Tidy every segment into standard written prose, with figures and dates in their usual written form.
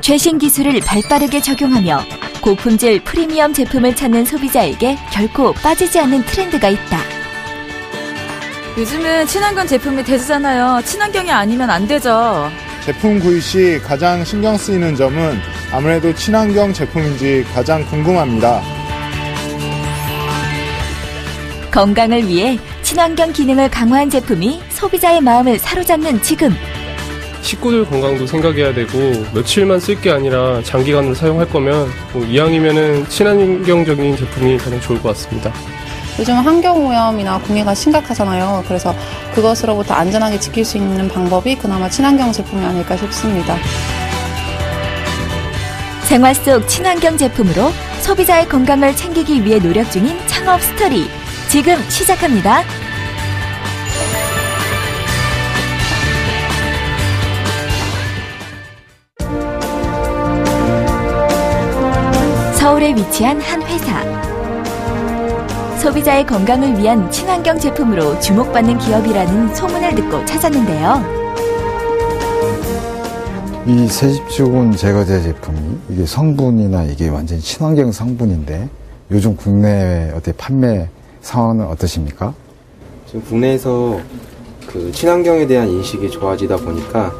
최신 기술을 발빠르게 적용하며 고품질 프리미엄 제품을 찾는 소비자에게 결코 빠지지 않는 트렌드가 있다. 요즘은 친환경 제품이 대세잖아요. 친환경이 아니면 안 되죠. 제품 구입 시 가장 신경 쓰이는 점은 아무래도 친환경 제품인지 가장 궁금합니다. 건강을 위해 친환경 기능을 강화한 제품이 소비자의 마음을 사로잡는 지금. 식구들 건강도 생각해야 되고 며칠만 쓸 게 아니라 장기간으로 사용할 거면 이왕이면은 친환경적인 제품이 가장 좋을 것 같습니다. 요즘 환경오염이나 공해가 심각하잖아요. 그래서 그것으로부터 안전하게 지킬 수 있는 방법이 그나마 친환경 제품이 아닐까 싶습니다. 생활 속 친환경 제품으로 소비자의 건강을 챙기기 위해 노력 중인 창업 스토리. 지금 시작합니다. 서울에 위치한 한 회사. 소비자의 건강을 위한 친환경 제품으로 주목받는 기업이라는 소문을 듣고 찾았는데요. 이 세습주군 제거제 제품이 이게 성분이나 이게 완전히 친환경 성분인데 요즘 국내 판매 상황은 어떠십니까? 지금 국내에서 그 친환경에 대한 인식이 좋아지다 보니까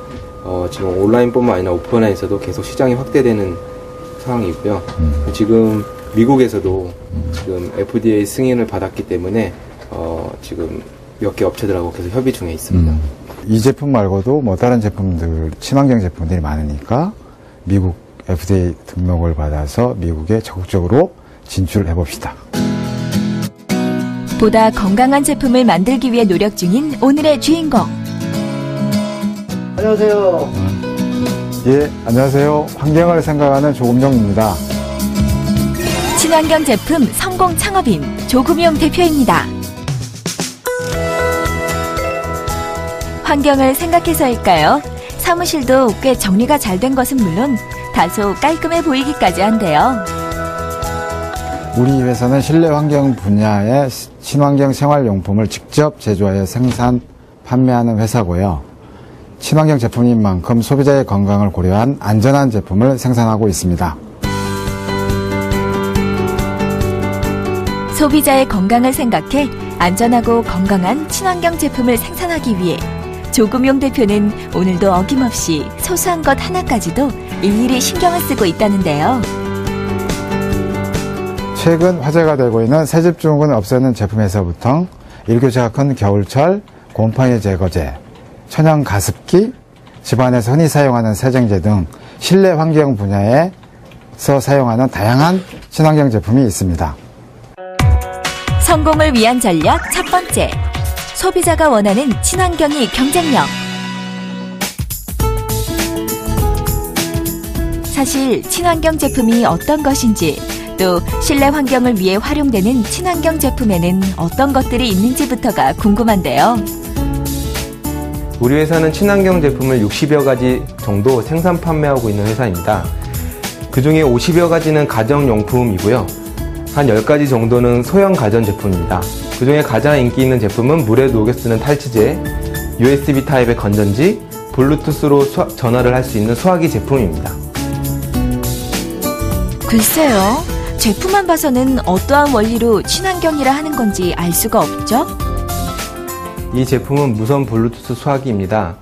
지금 온라인뿐만 아니라 오프라인에서도 계속 시장이 확대되는 상황이고요. 지금 미국에서도 지금 FDA 승인을 받았기 때문에 지금 몇 개 업체들하고 계속 협의 중에 있습니다. 이 제품 말고도 다른 제품들 친환경 제품들이 많으니까 미국 FDA 등록을 받아서 미국에 적극적으로 진출해 봅시다. 보다 건강한 제품을 만들기 위해 노력 중인 오늘의 주인공. 안녕하세요. 예, 안녕하세요. 환경을 생각하는 조금정입니다. 친환경 제품 성공 창업인 조금용 대표입니다. 환경을 생각해서일까요? 사무실도 꽤 정리가 잘 된 것은 물론 다소 깔끔해 보이기까지 한데요. 우리 회사는 실내 환경 분야의 친환경 생활용품을 직접 제조하여 생산, 판매하는 회사고요. 친환경 제품인 만큼 소비자의 건강을 고려한 안전한 제품을 생산하고 있습니다. 소비자의 건강을 생각해 안전하고 건강한 친환경 제품을 생산하기 위해 조금용 대표는 오늘도 어김없이 소소한 것 하나까지도 일일이 신경을 쓰고 있다는데요. 최근 화제가 되고 있는 세습증후군 없애는 제품에서부터 일교차가 큰 겨울철 곰팡이 제거제, 천연 가습기, 집안에서 흔히 사용하는 세정제 등 실내 환경 분야에서 사용하는 다양한 친환경 제품이 있습니다. 성공을 위한 전략 첫 번째, 소비자가 원하는 친환경이 경쟁력. 사실 친환경 제품이 어떤 것인지, 또 실내 환경을 위해 활용되는 친환경 제품에는 어떤 것들이 있는지부터가 궁금한데요. 우리 회사는 친환경 제품을 60여 가지 정도 생산 판매하고 있는 회사입니다. 그중에 50여 가지는 가정용품이고요. 한 10가지 정도는 소형 가전제품입니다. 그중에 가장 인기 있는 제품은 물에 녹여 쓰는 탈취제, USB 타입의 건전지, 블루투스로 전화를 할 수 있는 소화기 제품입니다. 글쎄요, 제품만 봐서는 어떠한 원리로 친환경이라 하는 건지 알 수가 없죠? 이 제품은 무선 블루투스 소화기입니다.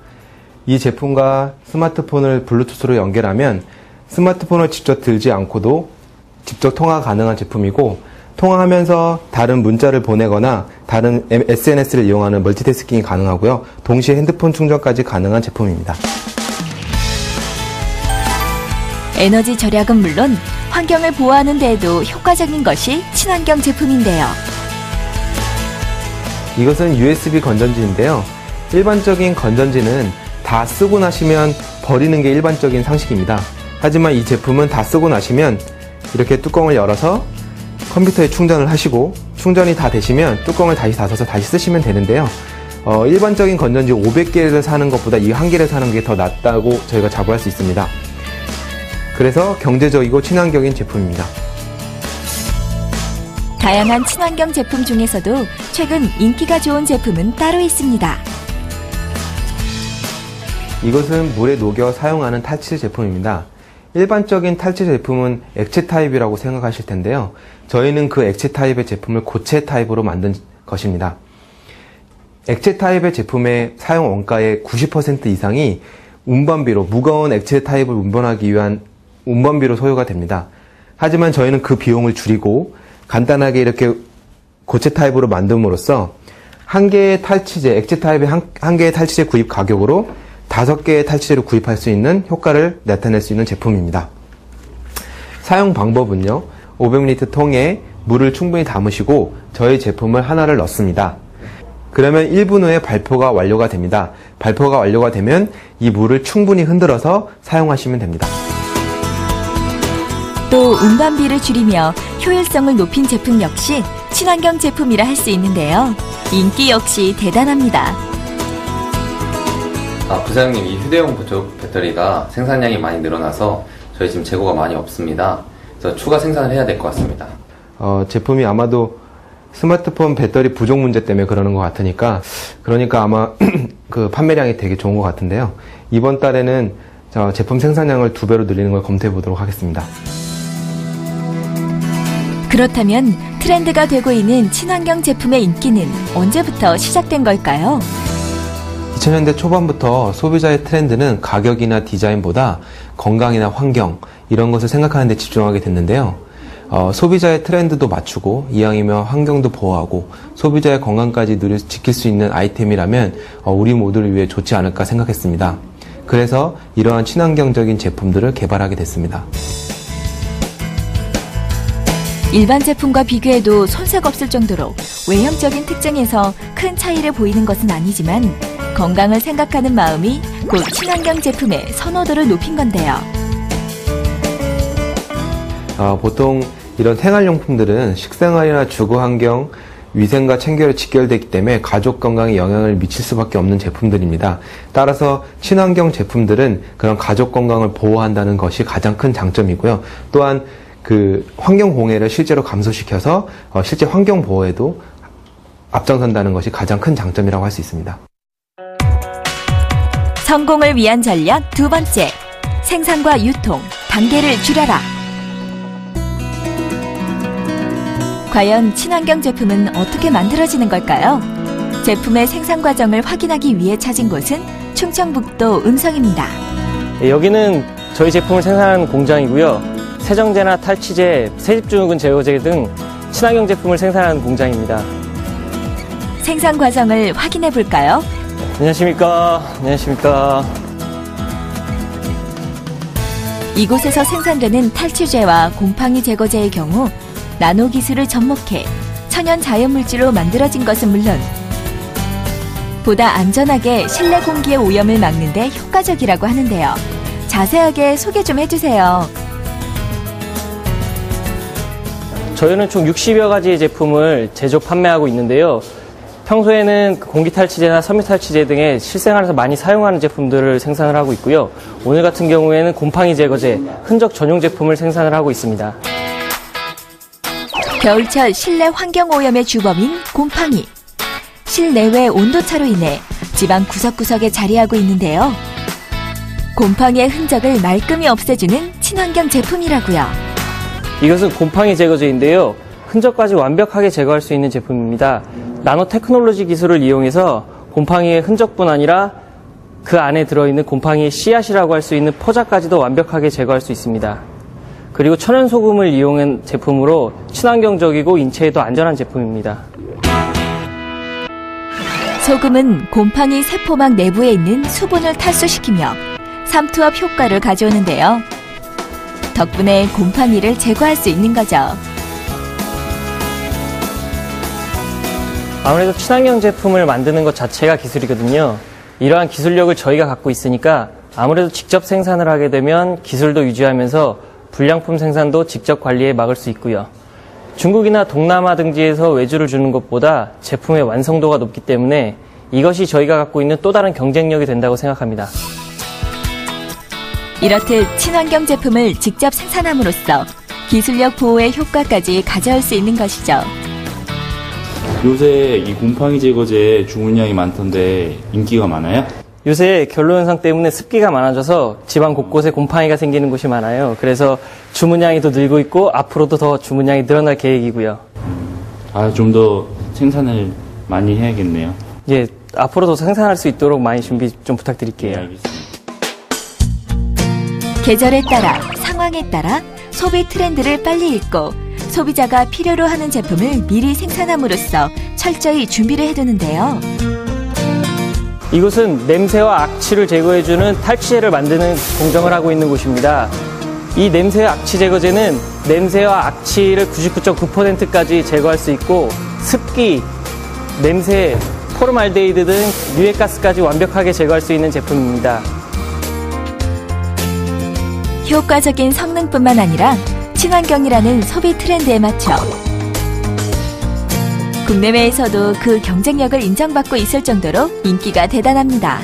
이 제품과 스마트폰을 블루투스로 연결하면 스마트폰을 직접 들지 않고도 직접 통화 가능한 제품이고, 통화하면서 다른 문자를 보내거나 다른 SNS를 이용하는 멀티태스킹이 가능하고요. 동시에 핸드폰 충전까지 가능한 제품입니다. 에너지 절약은 물론 환경을 보호하는 데에도 효과적인 것이 친환경 제품인데요. 이것은 USB 건전지인데요. 일반적인 건전지는 다 쓰고 나시면 버리는 게 일반적인 상식입니다. 하지만 이 제품은 다 쓰고 나시면 이렇게 뚜껑을 열어서 컴퓨터에 충전을 하시고, 충전이 다 되시면 뚜껑을 다시 닫아서 다시 쓰시면 되는데요. 일반적인 건전지 500개를 사는 것보다 이 한 개를 사는 게 더 낫다고 저희가 자부할 수 있습니다. 그래서 경제적이고 친환경인 제품입니다. 다양한 친환경 제품 중에서도 최근 인기가 좋은 제품은 따로 있습니다. 이것은 물에 녹여 사용하는 탈취제 제품입니다. 일반적인 탈취제 제품은 액체 타입이라고 생각하실 텐데요. 저희는 그 액체 타입의 제품을 고체 타입으로 만든 것입니다. 액체 타입의 제품의 사용 원가의 90% 이상이 운반비로, 무거운 액체 타입을 운반하기 위한 운반비로 소요가 됩니다. 하지만 저희는 그 비용을 줄이고 간단하게 이렇게 고체 타입으로 만듦으로써 한 개의 탈취제, 액체 타입의 한 개의 탈취제 구입 가격으로 5개의 탈취제를 구입할 수 있는 효과를 나타낼 수 있는 제품입니다. 사용 방법은요, 500리터 통에 물을 충분히 담으시고 저희 제품을 하나를 넣습니다. 그러면 1분 후에 발포가 완료가 됩니다. 발포가 완료가 되면 이 물을 충분히 흔들어서 사용하시면 됩니다. 또 운반비를 줄이며 효율성을 높인 제품 역시 친환경 제품이라 할 수 있는데요. 인기 역시 대단합니다. 부사장님, 이 휴대용 배터리가 생산량이 많이 늘어나서 저희 지금 재고가 많이 없습니다. 그래서 추가 생산을 해야 될 것 같습니다. 제품이 아마도 스마트폰 배터리 부족 문제 때문에 그러는 것 같으니까, 그러니까 아마 그 판매량이 되게 좋은 것 같은데요. 이번 달에는 제품 생산량을 2배로 늘리는 걸 검토해 보도록 하겠습니다. 그렇다면 트렌드가 되고 있는 친환경 제품의 인기는 언제부터 시작된 걸까요? 2000년대 초반부터 소비자의 트렌드는 가격이나 디자인보다 건강이나 환경, 이런 것을 생각하는 데 집중하게 됐는데요. 소비자의 트렌드도 맞추고 이왕이면 환경도 보호하고 소비자의 건강까지 지킬 수 있는 아이템이라면 우리 모두를 위해 좋지 않을까 생각했습니다. 그래서 이러한 친환경적인 제품들을 개발하게 됐습니다. 일반 제품과 비교해도 손색 없을 정도로 외형적인 특징에서 큰 차이를 보이는 것은 아니지만 건강을 생각하는 마음이 곧 친환경 제품의 선호도를 높인 건데요. 보통 이런 생활용품들은 식생활이나 주거환경, 위생과 청결이 직결되기 때문에 가족 건강에 영향을 미칠 수밖에 없는 제품들입니다. 따라서 친환경 제품들은 그런 가족 건강을 보호한다는 것이 가장 큰 장점이고요. 또한 그 환경 공해를 실제로 감소시켜서 실제 환경 보호에도 앞장선다는 것이 가장 큰 장점이라고 할 수 있습니다. 성공을 위한 전략 2번째, 생산과 유통, 단계를 줄여라. 과연 친환경 제품은 어떻게 만들어지는 걸까요? 제품의 생산 과정을 확인하기 위해 찾은 곳은 충청북도 음성입니다. 여기는 저희 제품을 생산하는 공장이고요. 세정제나 탈취제, 세집주근 제거제 등 친환경 제품을 생산하는 공장입니다. 생산 과정을 확인해 볼까요? 안녕하십니까. 안녕하십니까. 이곳에서 생산되는 탈취제와 곰팡이 제거제의 경우 나노 기술을 접목해 천연 자연물질로 만들어진 것은 물론 보다 안전하게 실내 공기의 오염을 막는 데 효과적이라고 하는데요. 자세하게 소개 좀 해주세요. 저희는 총 60여 가지의 제품을 제조 판매하고 있는데요. 평소에는 공기탈취제나 섬유탈취제 등의 실생활에서 많이 사용하는 제품들을 생산을 하고 있고요. 오늘 같은 경우에는 곰팡이 제거제, 흔적 전용 제품을 생산을 하고 있습니다. 겨울철 실내 환경오염의 주범인 곰팡이. 실내외 온도차로 인해 집안 구석구석에 자리하고 있는데요. 곰팡이의 흔적을 말끔히 없애주는 친환경 제품이라고요. 이것은 곰팡이 제거제인데요. 흔적까지 완벽하게 제거할 수 있는 제품입니다. 나노 테크놀로지 기술을 이용해서 곰팡이의 흔적뿐 아니라 그 안에 들어있는 곰팡이의 씨앗이라고 할 수 있는 포자까지도 완벽하게 제거할 수 있습니다. 그리고 천연 소금을 이용한 제품으로 친환경적이고 인체에도 안전한 제품입니다. 소금은 곰팡이 세포막 내부에 있는 수분을 탈수시키며 삼투압 효과를 가져오는데요. 덕분에 곰팡이를 제거할 수 있는 거죠. 아무래도 친환경 제품을 만드는 것 자체가 기술이거든요. 이러한 기술력을 저희가 갖고 있으니까 아무래도 직접 생산을 하게 되면 기술도 유지하면서 불량품 생산도 직접 관리에 막을 수 있고요. 중국이나 동남아 등지에서 외주를 주는 것보다 제품의 완성도가 높기 때문에 이것이 저희가 갖고 있는 또 다른 경쟁력이 된다고 생각합니다. 이렇듯 친환경 제품을 직접 생산함으로써 기술력 보호의 효과까지 가져올 수 있는 것이죠. 요새 이 곰팡이 제거제 주문량이 많던데 인기가 많아요? 요새 결로 현상 때문에 습기가 많아져서 집안 곳곳에 곰팡이가 생기는 곳이 많아요. 그래서 주문량이 더 늘고 있고 앞으로도 더 주문량이 늘어날 계획이고요. 좀 더 생산을 많이 해야겠네요. 예, 앞으로도 생산할 수 있도록 많이 준비 좀 부탁드릴게요. 네, 알겠습니다. 계절에 따라, 상황에 따라 소비 트렌드를 빨리 읽고 소비자가 필요로 하는 제품을 미리 생산함으로써 철저히 준비를 해두는데요. 이곳은 냄새와 악취를 제거해주는 탈취제를 만드는 공정을 하고 있는 곳입니다. 이 냄새와 악취 제거제는 냄새와 악취를 99.9%까지 제거할 수 있고 습기, 냄새, 포름알데히드 등 유해가스까지 완벽하게 제거할 수 있는 제품입니다. 효과적인 성능뿐만 아니라 친환경이라는 소비 트렌드에 맞춰 국내외에서도 그 경쟁력을 인정받고 있을 정도로 인기가 대단합니다.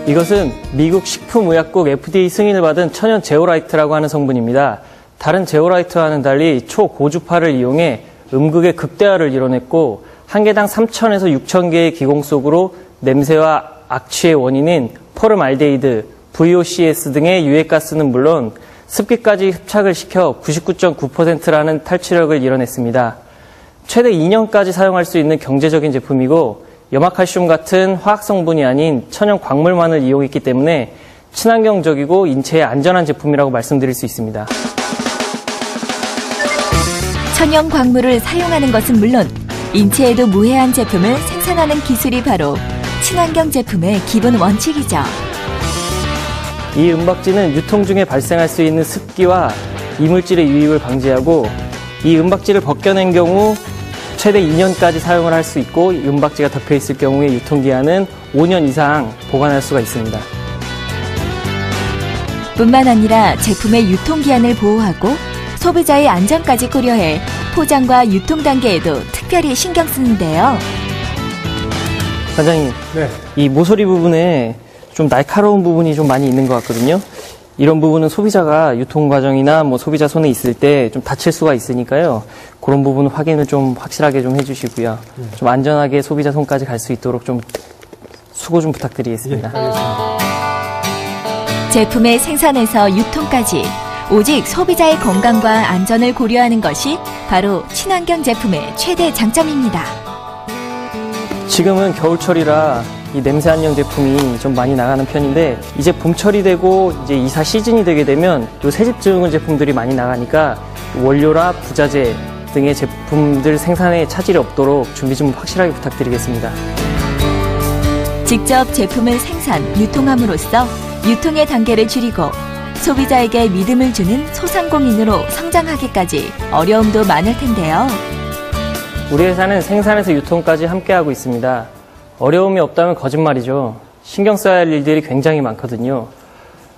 이것은 미국 식품의약국 FDA 승인을 받은 천연 제오라이트라고 하는 성분입니다. 다른 제오라이트와는 달리 초고주파를 이용해 음극의 극대화를 이뤄냈고 한 개당 3,000에서 6,000개의 기공 속으로 냄새와 악취의 원인인 포름알데히드, VOCs 등의 유해가스는 물론 습기까지 흡착을 시켜 99.9%라는 탈취력을 이뤄냈습니다. 최대 2년까지 사용할 수 있는 경제적인 제품이고 염화칼슘 같은 화학 성분이 아닌 천연 광물만을 이용했기 때문에 친환경적이고 인체에 안전한 제품이라고 말씀드릴 수 있습니다. 천연 광물을 사용하는 것은 물론 인체에도 무해한 제품을 생산하는 기술이 바로 친환경 제품의 기본 원칙이죠. 이 은박지는 유통 중에 발생할 수 있는 습기와 이물질의 유입을 방지하고 이 은박지를 벗겨낸 경우 최대 2년까지 사용을 할 수 있고 이 은박지가 덮여 있을 경우에 유통기한은 5년 이상 보관할 수가 있습니다. 뿐만 아니라 제품의 유통기한을 보호하고 소비자의 안전까지 고려해 포장과 유통 단계에도 특별히 신경 쓰는데요. 관장님, 네. 이 모서리 부분에 좀 날카로운 부분이 좀 많이 있는 것 같거든요. 이런 부분은 소비자가 유통 과정이나 소비자 손에 있을 때 좀 다칠 수가 있으니까요. 그런 부분 확인을 좀 확실하게 좀 해주시고요. 좀 안전하게 소비자 손까지 갈 수 있도록 좀 수고 좀 부탁드리겠습니다. 예, 알겠습니다. 제품의 생산에서 유통까지 오직 소비자의 건강과 안전을 고려하는 것이 바로 친환경 제품의 최대 장점입니다. 지금은 겨울철이라 이 냄새 안녕 제품이 좀 많이 나가는 편인데 이제 봄철이 되고 이제 이사 시즌이 되게 되면 요 새집 증후군 제품들이 많이 나가니까 원료라 부자재 등의 제품들 생산에 차질이 없도록 준비 좀 확실하게 부탁드리겠습니다. 직접 제품을 생산, 유통함으로써 유통의 단계를 줄이고 소비자에게 믿음을 주는 소상공인으로 성장하기까지 어려움도 많을 텐데요. 우리 회사는 생산에서 유통까지 함께하고 있습니다. 어려움이 없다면 거짓말이죠. 신경 써야 할 일들이 굉장히 많거든요.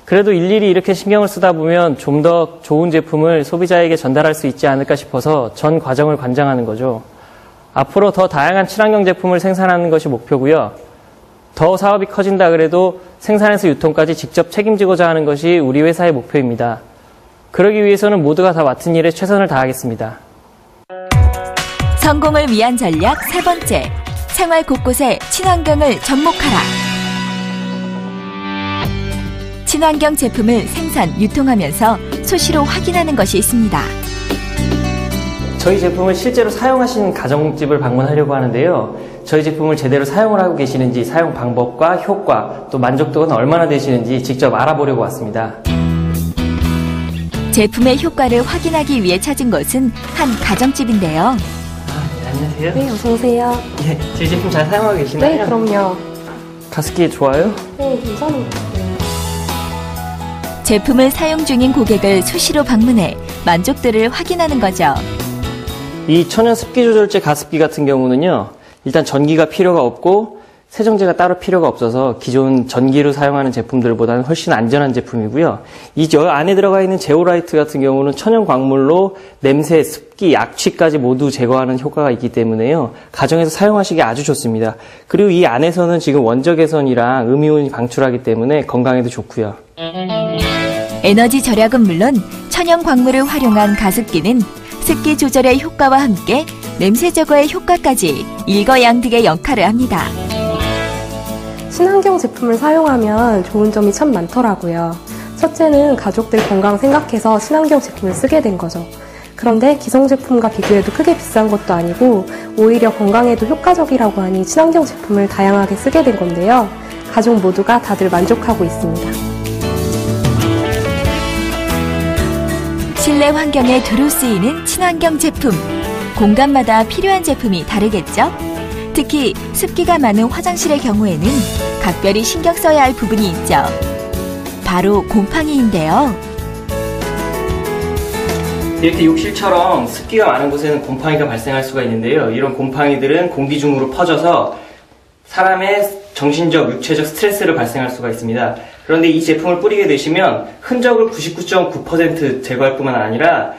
그래도 일일이 이렇게 신경을 쓰다 보면 좀 더 좋은 제품을 소비자에게 전달할 수 있지 않을까 싶어서 전 과정을 관장하는 거죠. 앞으로 더 다양한 친환경 제품을 생산하는 것이 목표고요. 더 사업이 커진다 그래도 생산에서 유통까지 직접 책임지고자 하는 것이 우리 회사의 목표입니다. 그러기 위해서는 모두가 다 맡은 일에 최선을 다하겠습니다. 성공을 위한 전략 세 번째, 생활 곳곳에 친환경을 접목하라. 친환경 제품을 생산, 유통하면서 수시로 확인하는 것이 있습니다. 저희 제품을 실제로 사용하시는 가정집을 방문하려고 하는데요. 저희 제품을 제대로 사용을 하고 계시는지 사용 방법과 효과, 또 만족도가 얼마나 되시는지 직접 알아보려고 왔습니다. 제품의 효과를 확인하기 위해 찾은 곳은 한 가정집인데요. 네, 안녕하세요. 네, 어서오세요. 예, 저희 제품 잘 사용하고 계시나요? 네, 그럼요. 가습기 좋아요? 네, 괜찮은 것 같아요. 제품을 사용 중인 고객을 수시로 방문해 만족도를 확인하는 거죠. 이 천연 습기 조절제 가습기 같은 경우는요, 일단 전기가 필요가 없고 세정제가 따로 필요가 없어서 기존 전기로 사용하는 제품들보다는 훨씬 안전한 제품이고요. 이 안에 들어가 있는 제오라이트 같은 경우는 천연 광물로 냄새, 습기, 악취까지 모두 제거하는 효과가 있기 때문에요. 가정에서 사용하시기 아주 좋습니다. 그리고 이 안에서는 지금 원적 개선이랑 음이온이 방출하기 때문에 건강에도 좋고요. 에너지 절약은 물론 천연 광물을 활용한 가습기는 습기 조절의 효과와 함께 냄새 제거의 효과까지 일거양득의 역할을 합니다. 친환경 제품을 사용하면 좋은 점이 참 많더라고요. 첫째는 가족들 건강 생각해서 친환경 제품을 쓰게 된 거죠. 그런데 기성 제품과 비교해도 크게 비싼 것도 아니고 오히려 건강에도 효과적이라고 하니 친환경 제품을 다양하게 쓰게 된 건데요. 가족 모두가 다들 만족하고 있습니다. 실내 환경에 두루 쓰이는 친환경 제품. 공간마다 필요한 제품이 다르겠죠? 특히 습기가 많은 화장실의 경우에는 각별히 신경 써야 할 부분이 있죠. 바로 곰팡이인데요. 이렇게 욕실처럼 습기가 많은 곳에는 곰팡이가 발생할 수가 있는데요. 이런 곰팡이들은 공기 중으로 퍼져서 사람의 정신적, 육체적 스트레스를 발생할 수가 있습니다. 그런데 이 제품을 뿌리게 되시면 흔적을 99.9% 제거할 뿐만 아니라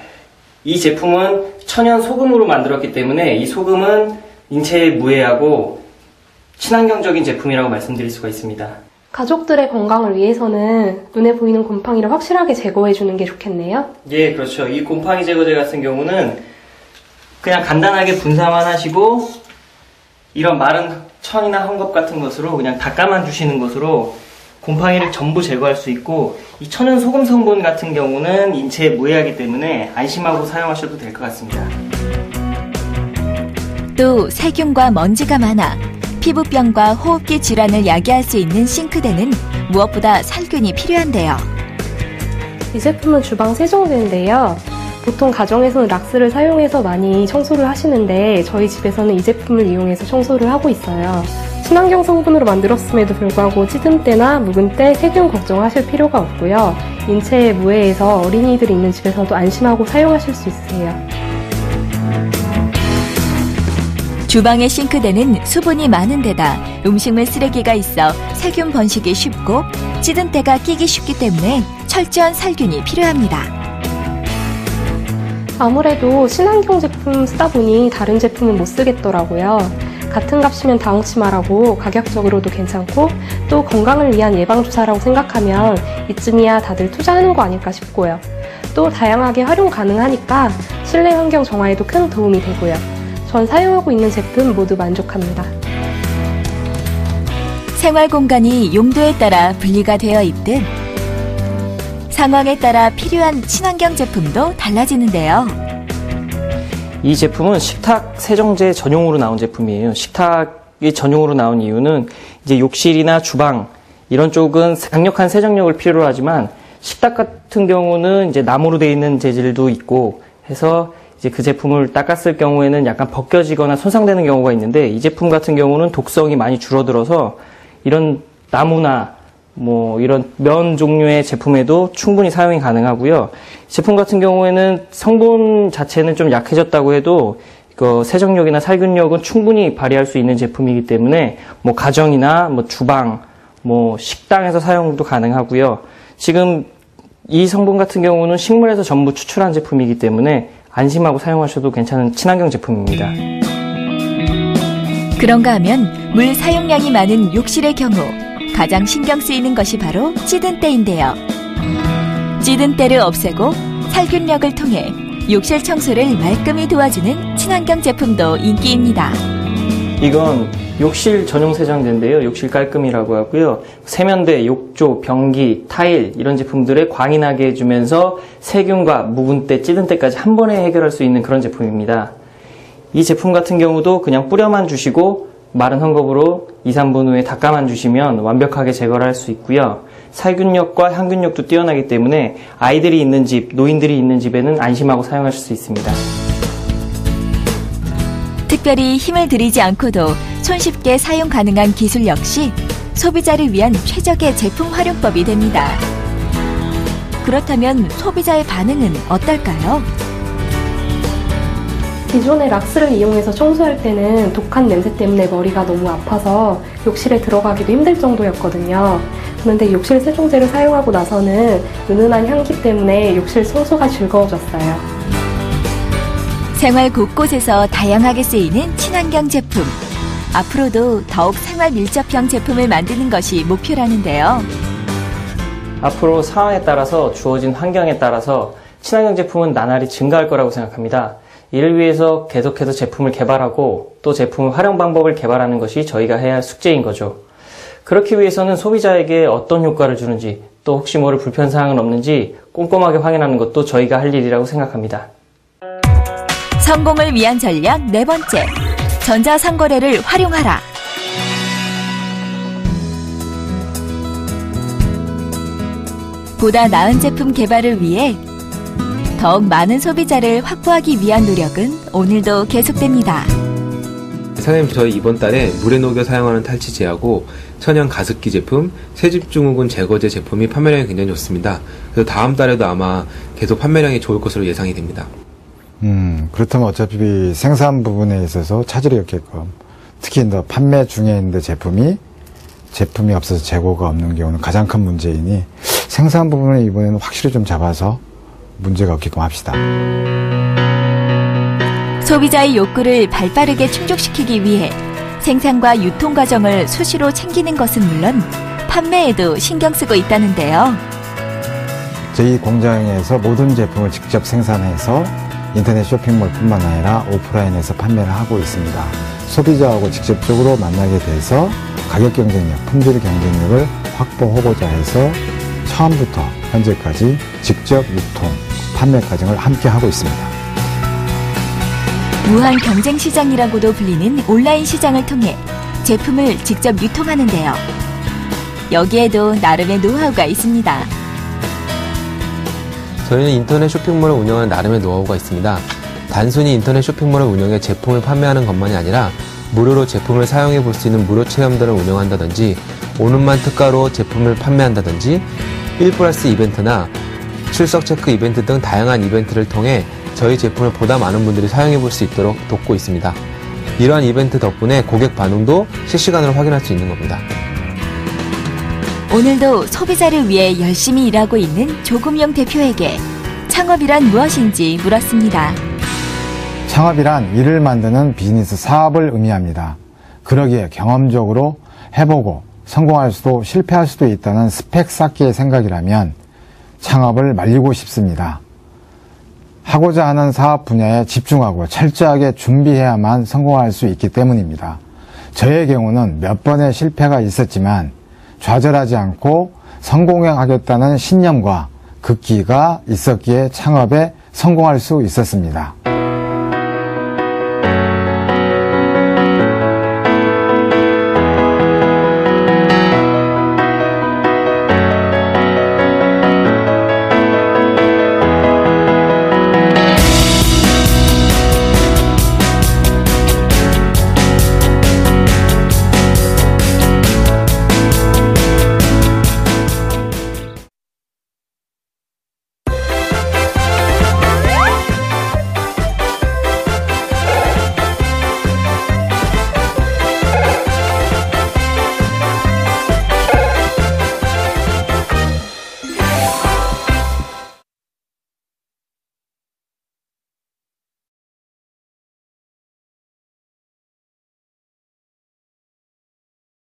이 제품은 천연 소금으로 만들었기 때문에 이 소금은 인체에 무해하고 친환경적인 제품이라고 말씀드릴 수가 있습니다. 가족들의 건강을 위해서는 눈에 보이는 곰팡이를 확실하게 제거해주는 게 좋겠네요. 예, 그렇죠. 이 곰팡이 제거제 같은 경우는 그냥 간단하게 분사만 하시고 이런 마른 천이나 헝겊 같은 것으로 그냥 닦아만 주시는 것으로 곰팡이를 전부 제거할 수 있고, 이 천연 소금 성분 같은 경우는 인체에 무해하기 때문에 안심하고 사용하셔도 될 것 같습니다. 또 세균과 먼지가 많아 피부병과 호흡기 질환을 야기할 수 있는 싱크대는 무엇보다 살균이 필요한데요. 이 제품은 주방 세정제인데요. 보통 가정에서는 락스를 사용해서 많이 청소를 하시는데 저희 집에서는 이 제품을 이용해서 청소를 하고 있어요. 친환경 성분으로 만들었음에도 불구하고 찌든 때나 묵은 때 세균 걱정하실 필요가 없고요. 인체에 무해해서 어린이들이 있는 집에서도 안심하고 사용하실 수 있으세요. 주방의 싱크대는 수분이 많은 데다 음식물 쓰레기가 있어 세균 번식이 쉽고 찌든 때가 끼기 쉽기 때문에 철저한 살균이 필요합니다. 아무래도 친환경 제품 쓰다 보니 다른 제품은 못 쓰겠더라고요. 같은 값이면 당황치 말라고 가격적으로도 괜찮고 또 건강을 위한 예방주사라고 생각하면 이쯤이야 다들 투자하는 거 아닐까 싶고요. 또 다양하게 활용 가능하니까 실내 환경 정화에도 큰 도움이 되고요. 전 사용하고 있는 제품 모두 만족합니다. 생활 공간이 용도에 따라 분리가 되어 있듯 상황에 따라 필요한 친환경 제품도 달라지는데요. 이 제품은 식탁 세정제 전용으로 나온 제품이에요. 식탁이 전용으로 나온 이유는 이제 욕실이나 주방 이런 쪽은 강력한 세정력을 필요로 하지만 식탁 같은 경우는 이제 나무로 되어 있는 재질도 있고 해서 이제 그 제품을 닦았을 경우에는 약간 벗겨지거나 손상되는 경우가 있는데 이 제품 같은 경우는 독성이 많이 줄어들어서 이런 나무나 뭐 이런 면 종류의 제품에도 충분히 사용이 가능하고요. 제품 같은 경우에는 성분 자체는 좀 약해졌다고 해도 세정력이나 살균력은 충분히 발휘할 수 있는 제품이기 때문에 뭐 가정이나 뭐 주방, 뭐 식당에서 사용도 가능하고요. 지금 이 성분 같은 경우는 식물에서 전부 추출한 제품이기 때문에 안심하고 사용하셔도 괜찮은 친환경 제품입니다. 그런가 하면 물 사용량이 많은 욕실의 경우 가장 신경 쓰이는 것이 바로 찌든 때인데요. 찌든 때를 없애고 살균력을 통해 욕실 청소를 말끔히 도와주는 친환경 제품도 인기입니다. 이건 욕실 전용 세정제인데요. 욕실 깔끔이라고 하고요. 세면대, 욕조, 변기, 타일 이런 제품들에 광이 나게 해주면서 세균과 묵은 때, 찌든 때까지 한 번에 해결할 수 있는 그런 제품입니다. 이 제품 같은 경우도 그냥 뿌려만 주시고 마른 헝겊으로 2, 3분 후에 닦아만 주시면 완벽하게 제거를 할 수 있고요. 살균력과 향균력도 뛰어나기 때문에 아이들이 있는 집, 노인들이 있는 집에는 안심하고 사용하실 수 있습니다. 특별히 힘을 들이지 않고도 손쉽게 사용 가능한 기술 역시 소비자를 위한 최적의 제품 활용법이 됩니다. 그렇다면 소비자의 반응은 어떨까요? 기존의 락스를 이용해서 청소할 때는 독한 냄새 때문에 머리가 너무 아파서 욕실에 들어가기도 힘들 정도였거든요. 그런데 욕실 세정제를 사용하고 나서는 은은한 향기 때문에 욕실 청소가 즐거워졌어요. 생활 곳곳에서 다양하게 쓰이는 친환경 제품. 앞으로도 더욱 생활 밀접형 제품을 만드는 것이 목표라는데요. 앞으로 상황에 따라서 주어진 환경에 따라서 친환경 제품은 나날이 증가할 거라고 생각합니다. 이를 위해서 계속해서 제품을 개발하고 또 제품의 활용 방법을 개발하는 것이 저희가 해야 할 숙제인 거죠. 그렇기 위해서는 소비자에게 어떤 효과를 주는지 또 혹시 모를 불편사항은 없는지 꼼꼼하게 확인하는 것도 저희가 할 일이라고 생각합니다. 성공을 위한 전략 네 번째, 전자상거래를 활용하라. 보다 나은 제품 개발을 위해 더욱 많은 소비자를 확보하기 위한 노력은 오늘도 계속됩니다. 사장님, 저희 이번 달에 물에 녹여 사용하는 탈취제하고 천연 가습기 제품, 세집증후군 제거제 제품이 판매량이 굉장히 좋습니다. 그래서 다음 달에도 아마 계속 판매량이 좋을 것으로 예상이 됩니다. 그렇다면 어차피 생산 부분에 있어서 차질이 없게끔, 특히 판매 중에 있는 제품이 없어서 재고가 없는 경우는 가장 큰 문제이니 생산 부분을 이번에는 확실히 좀 잡아서 문제가 없게끔 합시다. 소비자의 욕구를 발빠르게 충족시키기 위해 생산과 유통 과정을 수시로 챙기는 것은 물론 판매에도 신경 쓰고 있다는데요. 저희 공장에서 모든 제품을 직접 생산해서 인터넷 쇼핑몰뿐만 아니라 오프라인에서 판매를 하고 있습니다. 소비자하고 직접적으로 만나게 돼서 가격 경쟁력, 품질 경쟁력을 확보하고자 해서 처음부터 현재까지 직접 유통, 판매 과정을 함께 하고 있습니다. 무한 경쟁 시장이라고도 불리는 온라인 시장을 통해 제품을 직접 유통하는데요. 여기에도 나름의 노하우가 있습니다. 저희는 인터넷 쇼핑몰을 운영하는 나름의 노하우가 있습니다. 단순히 인터넷 쇼핑몰을 운영해 제품을 판매하는 것만이 아니라 무료로 제품을 사용해 볼 수 있는 무료 체험들을 운영한다든지 오는만 특가로 제품을 판매한다든지 1플러스 이벤트나 출석 체크 이벤트 등 다양한 이벤트를 통해 저희 제품을 보다 많은 분들이 사용해 볼 수 있도록 돕고 있습니다. 이러한 이벤트 덕분에 고객 반응도 실시간으로 확인할 수 있는 겁니다. 오늘도 소비자를 위해 열심히 일하고 있는 조금용 대표에게 창업이란 무엇인지 물었습니다. 창업이란 일을 만드는 비즈니스 사업을 의미합니다. 그러기에 경험적으로 해보고 성공할 수도 실패할 수도 있다는 스펙 쌓기의 생각이라면 창업을 말리고 싶습니다. 하고자 하는 사업 분야에 집중하고 철저하게 준비해야만 성공할 수 있기 때문입니다. 저의 경우는 몇 번의 실패가 있었지만 좌절하지 않고 성공하겠다는 신념과 극기가 있었기에 창업에 성공할 수 있었습니다.